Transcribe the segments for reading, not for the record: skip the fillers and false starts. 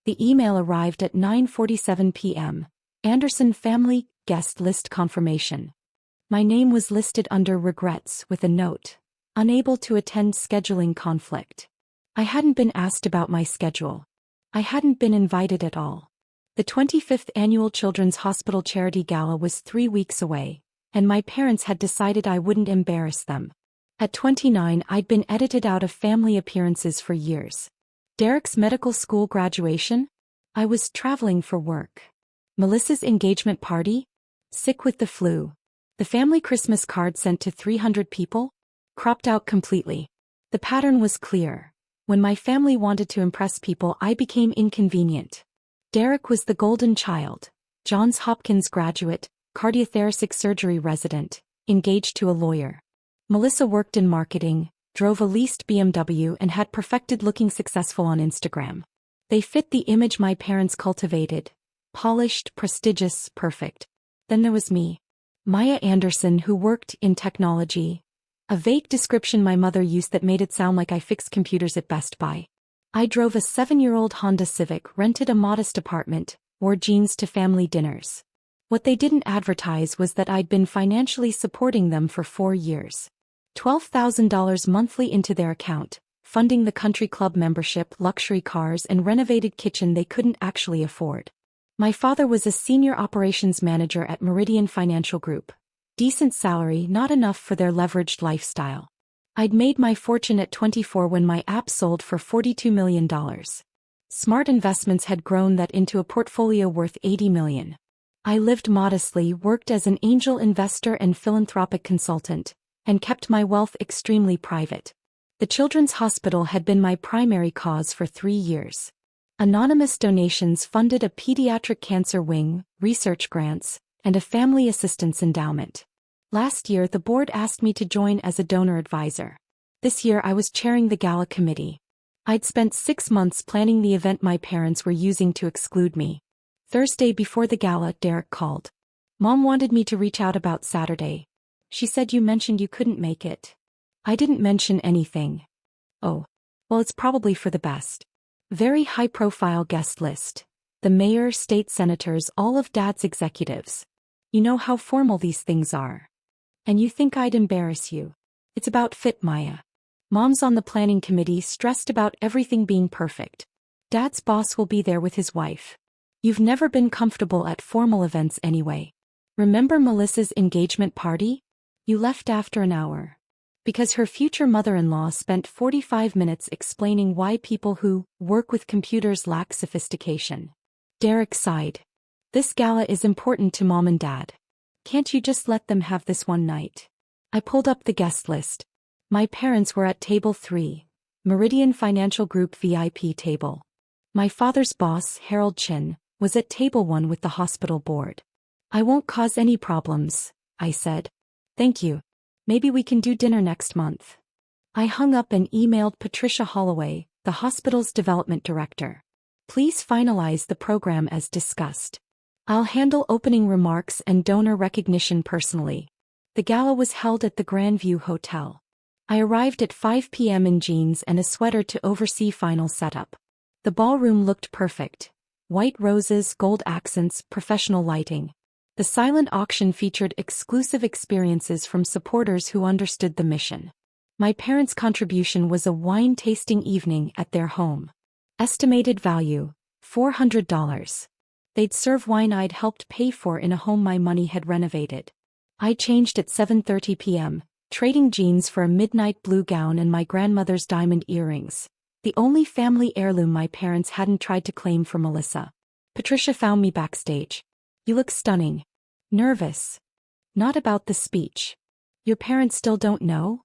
The email arrived at 9:47 p.m. Anderson family guest list confirmation. My name was listed under regrets with a note. Unable to attend scheduling conflict. I hadn't been asked about my schedule. I hadn't been invited at all. The 25th Annual Children's Hospital Charity Gala was 3 weeks away, and my parents had decided I wouldn't embarrass them. At 29, I'd been edited out of family appearances for years. Derek's medical school graduation? I was traveling for work. Melissa's engagement party? Sick with the flu. The family Christmas card sent to 300 people? Cropped out completely. The pattern was clear. When my family wanted to impress people, I became inconvenient. Derek was the golden child, Johns Hopkins graduate, cardiothoracic surgery resident, engaged to a lawyer. Melissa worked in marketing, drove a leased BMW and had perfected looking successful on Instagram. They fit the image my parents cultivated. Polished, prestigious, perfect. Then there was me. Maya Anderson, who worked in technology. A vague description my mother used that made it sound like I fixed computers at Best Buy. I drove a 7-year-old Honda Civic, rented a modest apartment, wore jeans to family dinners. What they didn't advertise was that I'd been financially supporting them for 4 years. $12,000 monthly into their account, funding the country club membership, luxury cars and renovated kitchen they couldn't actually afford. My father was a senior operations manager at Meridian Financial Group. Decent salary, not enough for their leveraged lifestyle. I'd made my fortune at 24 when my app sold for $42 million. Smart Investments had grown that into a portfolio worth $80 million. I lived modestly, worked as an angel investor and philanthropic consultant, and kept my wealth extremely private. The Children's Hospital had been my primary cause for 3 years. Anonymous donations funded a pediatric cancer wing, research grants, and a family assistance endowment. Last year the board asked me to join as a donor advisor. This year I was chairing the gala committee. I'd spent 6 months planning the event my parents were using to exclude me. Thursday before the gala, Derek called. Mom wanted me to reach out about Saturday. She said you mentioned you couldn't make it. I didn't mention anything. Oh. Well, it's probably for the best. Very high-profile guest list. The mayor, state senators, all of Dad's executives. You know how formal these things are. And you think I'd embarrass you. It's about fit, Maya. Mom's on the planning committee, stressed about everything being perfect. Dad's boss will be there with his wife. You've never been comfortable at formal events anyway. Remember Melissa's engagement party? You left after an hour. Because her future mother-in-law spent 45 minutes explaining why people who work with computers lack sophistication. Derek sighed. This gala is important to Mom and Dad. Can't you just let them have this one night? I pulled up the guest list. My parents were at table 3, Meridian Financial Group VIP table. My father's boss, Harold Chin, was at table 1 with the hospital board. I won't cause any problems, I said. Thank you. Maybe we can do dinner next month. I hung up and emailed Patricia Holloway, the hospital's development director. Please finalize the program as discussed. I'll handle opening remarks and donor recognition personally. The gala was held at the Grandview Hotel. I arrived at 5 p.m. in jeans and a sweater to oversee final setup. The ballroom looked perfect. White roses, gold accents, professional lighting. The silent auction featured exclusive experiences from supporters who understood the mission. My parents' contribution was a wine-tasting evening at their home. Estimated value, $400. They'd serve wine I'd helped pay for in a home my money had renovated. I changed at 7:30 p.m., trading jeans for a midnight blue gown and my grandmother's diamond earrings, the only family heirloom my parents hadn't tried to claim for Melissa. Patricia found me backstage. You look stunning. Nervous. Not about the speech. Your parents still don't know?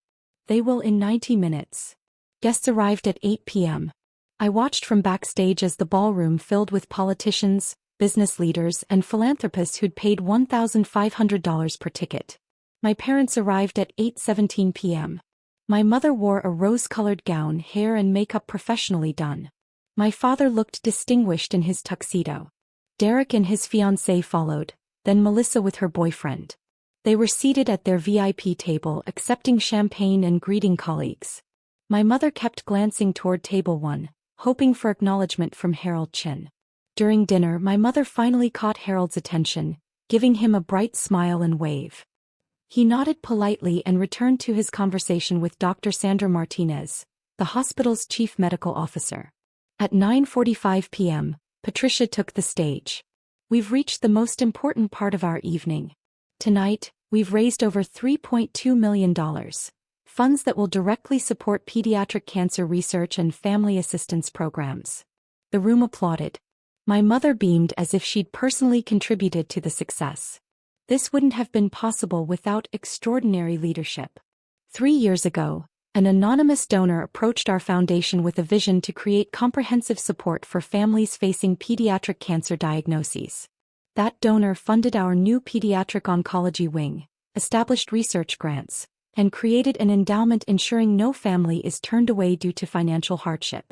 They will in 90 minutes. Guests arrived at 8 p.m. I watched from backstage as the ballroom filled with politicians, business leaders, and philanthropists who'd paid $1,500 per ticket. My parents arrived at 8:17 p.m. My mother wore a rose-colored gown, hair and makeup professionally done. My father looked distinguished in his tuxedo. Derek and his fiancée followed, then Melissa with her boyfriend. They were seated at their VIP table, accepting champagne and greeting colleagues. My mother kept glancing toward table 1, hoping for acknowledgement from Harold Chin. During dinner, my mother finally caught Harold's attention, giving him a bright smile and wave. He nodded politely and returned to his conversation with Dr. Sandra Martinez, the hospital's chief medical officer. At 9:45 p.m., Patricia took the stage. We've reached the most important part of our evening. Tonight, we've raised over $3.2 million, funds that will directly support pediatric cancer research and family assistance programs. The room applauded. My mother beamed as if she'd personally contributed to the success. This wouldn't have been possible without extraordinary leadership. 3 years ago, an anonymous donor approached our foundation with a vision to create comprehensive support for families facing pediatric cancer diagnoses. That donor funded our new pediatric oncology wing, established research grants, and created an endowment ensuring no family is turned away due to financial hardship.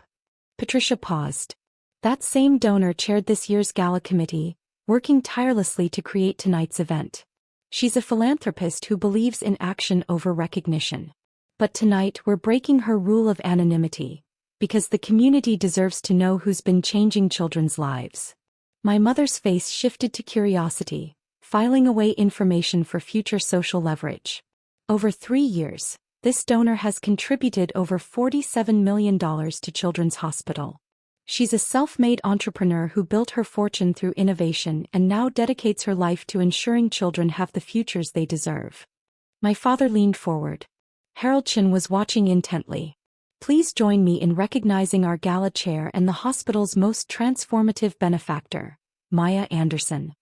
Patricia paused. That same donor chaired this year's Gala committee, working tirelessly to create tonight's event. She's a philanthropist who believes in action over recognition. But tonight we're breaking her rule of anonymity, because the community deserves to know who's been changing children's lives. My mother's face shifted to curiosity, filing away information for future social leverage. Over 3 years, this donor has contributed over $47 million to Children's Hospital. She's a self-made entrepreneur who built her fortune through innovation and now dedicates her life to ensuring children have the futures they deserve. My father leaned forward. Harold Chin was watching intently. Please join me in recognizing our Gala chair and the hospital's most transformative benefactor, Maya Anderson.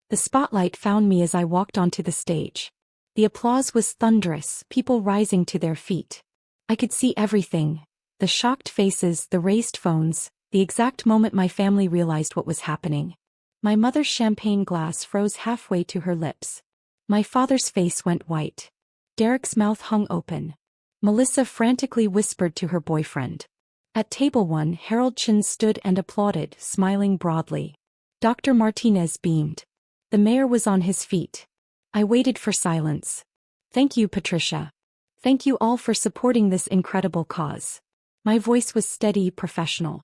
The spotlight found me as I walked onto the stage. The applause was thunderous, people rising to their feet. I could see everything: the shocked faces, the raised phones, the exact moment my family realized what was happening. My mother's champagne glass froze halfway to her lips. My father's face went white. Derek's mouth hung open. Melissa frantically whispered to her boyfriend. At table 1, Harold Chin stood and applauded, smiling broadly. Dr. Martinez beamed. The mayor was on his feet. I waited for silence. Thank you, Patricia. Thank you all for supporting this incredible cause. My voice was steady, professional.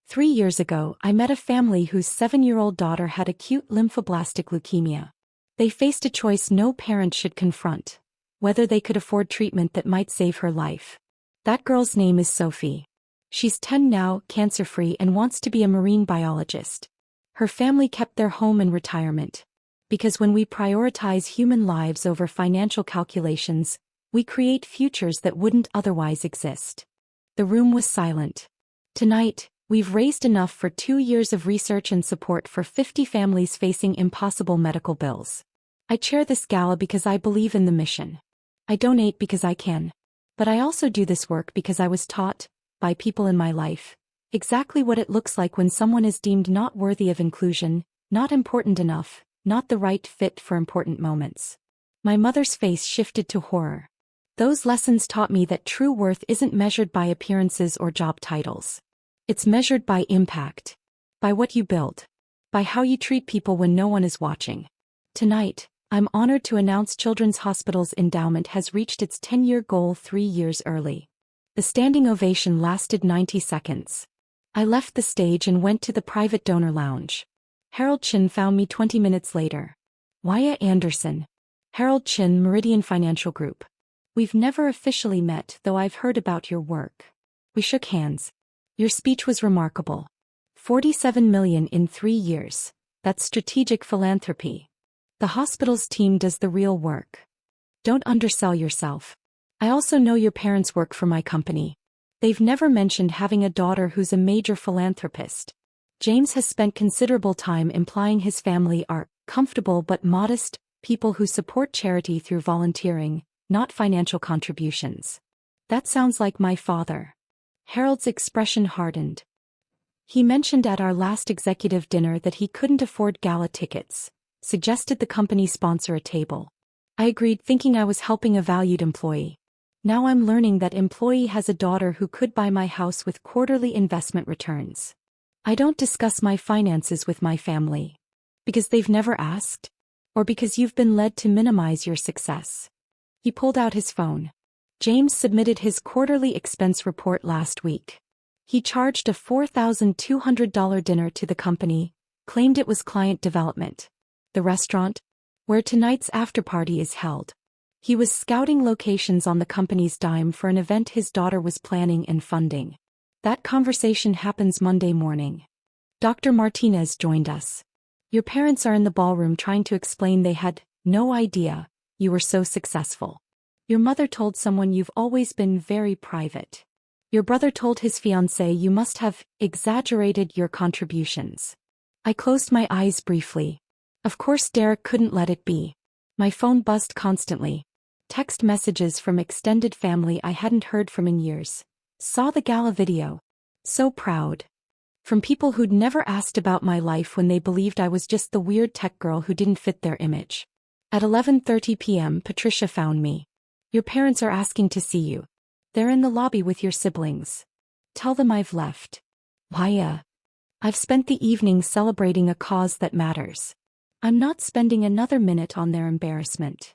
3 years ago, I met a family whose 7-year-old daughter had acute lymphoblastic leukemia. They faced a choice no parent should confront: whether they could afford treatment that might save her life. That girl's name is Sophie. She's 10 now, cancer-free, and wants to be a marine biologist. Her family kept their home in retirement. Because when we prioritize human lives over financial calculations, we create futures that wouldn't otherwise exist. The room was silent. Tonight, we've raised enough for 2 years of research and support for 50 families facing impossible medical bills. I chair this gala because I believe in the mission. I donate because I can. But I also do this work because I was taught, by people in my life, exactly what it looks like when someone is deemed not worthy of inclusion, not important enough, not the right fit for important moments. My mother's face shifted to horror. Those lessons taught me that true worth isn't measured by appearances or job titles. It's measured by impact. By what you build. By how you treat people when no one is watching. Tonight, I'm honored to announce Children's Hospital's endowment has reached its 10-year goal 3 years early. The standing ovation lasted 90 seconds. I left the stage and went to the private donor lounge. Harold Chin found me 20 minutes later. Maya Anderson. Harold Chin, Meridian Financial Group. We've never officially met, though I've heard about your work. We shook hands. Your speech was remarkable. 47 million in 3 years. That's strategic philanthropy. The hospital's team does the real work. Don't undersell yourself. I also know your parents work for my company. They've never mentioned having a daughter who's a major philanthropist. James has spent considerable time implying his family are comfortable but modest people who support charity through volunteering, not financial contributions. That sounds like my father. Harold's expression hardened. He mentioned at our last executive dinner that he couldn't afford gala tickets, suggested the company sponsor a table. I agreed, thinking I was helping a valued employee. Now I'm learning that employee has a daughter who could buy my house with quarterly investment returns. I don't discuss my finances with my family. Because they've never asked? Or because you've been led to minimize your success? He pulled out his phone. James submitted his quarterly expense report last week. He charged a $4,200 dinner to the company, claimed it was client development. The restaurant, where tonight's afterparty is held. He was scouting locations on the company's dime for an event his daughter was planning and funding. That conversation happens Monday morning. Dr. Martinez joined us. Your parents are in the ballroom trying to explain they had no idea you were so successful. Your mother told someone you've always been very private. Your brother told his fiancée you must have exaggerated your contributions. I closed my eyes briefly. Of course Derek couldn't let it be. My phone buzzed constantly. Text messages from extended family I hadn't heard from in years. Saw the Gala video. So proud. From people who'd never asked about my life when they believed I was just the weird tech girl who didn't fit their image. At 11:30 p.m. Patricia found me. Your parents are asking to see you. They're in the lobby with your siblings. Tell them I've left. Why? I've spent the evening celebrating a cause that matters. I'm not spending another minute on their embarrassment.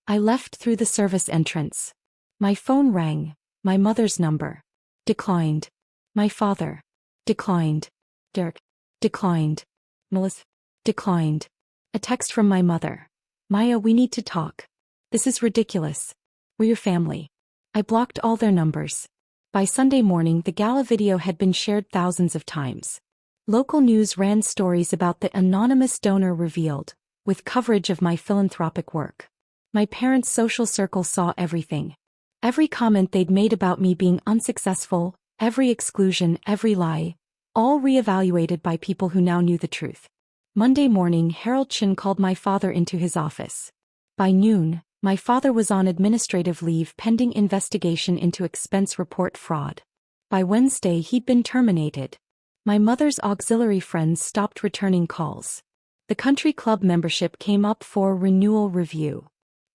I left through the service entrance. My phone rang. My mother's number. Declined. My father. Declined. Derek. Declined. Melissa. Declined. A text from my mother. Maya, we need to talk. This is ridiculous. We're your family. I blocked all their numbers. By Sunday morning, the Gala video had been shared thousands of times. Local news ran stories about the anonymous donor revealed, with coverage of my philanthropic work. My parents' social circle saw everything. Every comment they'd made about me being unsuccessful, every exclusion, every lie, all reevaluated by people who now knew the truth. Monday morning, Harold Chin called my father into his office. By noon, my father was on administrative leave pending investigation into expense report fraud. By Wednesday, he'd been terminated. My mother's auxiliary friends stopped returning calls. The country club membership came up for renewal review.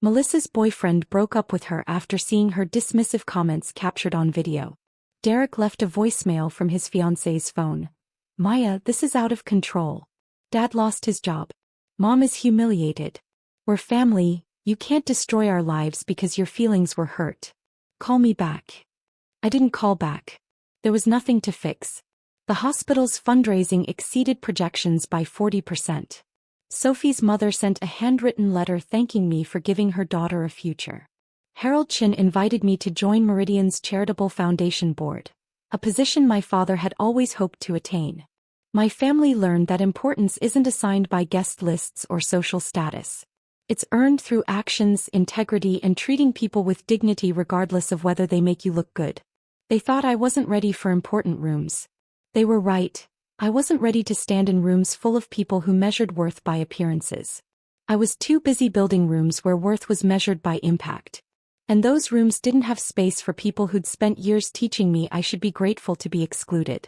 Melissa's boyfriend broke up with her after seeing her dismissive comments captured on video. Derek left a voicemail from his fiancée's phone. Maya, this is out of control. Dad lost his job. Mom is humiliated. We're family, you can't destroy our lives because your feelings were hurt. Call me back. I didn't call back. There was nothing to fix. The hospital's fundraising exceeded projections by 40%. Sophie's mother sent a handwritten letter thanking me for giving her daughter a future. Harold Chin invited me to join Meridian's charitable foundation board, a position my father had always hoped to attain. My family learned that importance isn't assigned by guest lists or social status. It's earned through actions, integrity, and treating people with dignity regardless of whether they make you look good. They thought I wasn't ready for important rooms. They were right. I wasn't ready to stand in rooms full of people who measured worth by appearances. I was too busy building rooms where worth was measured by impact. And those rooms didn't have space for people who'd spent years teaching me I should be grateful to be excluded.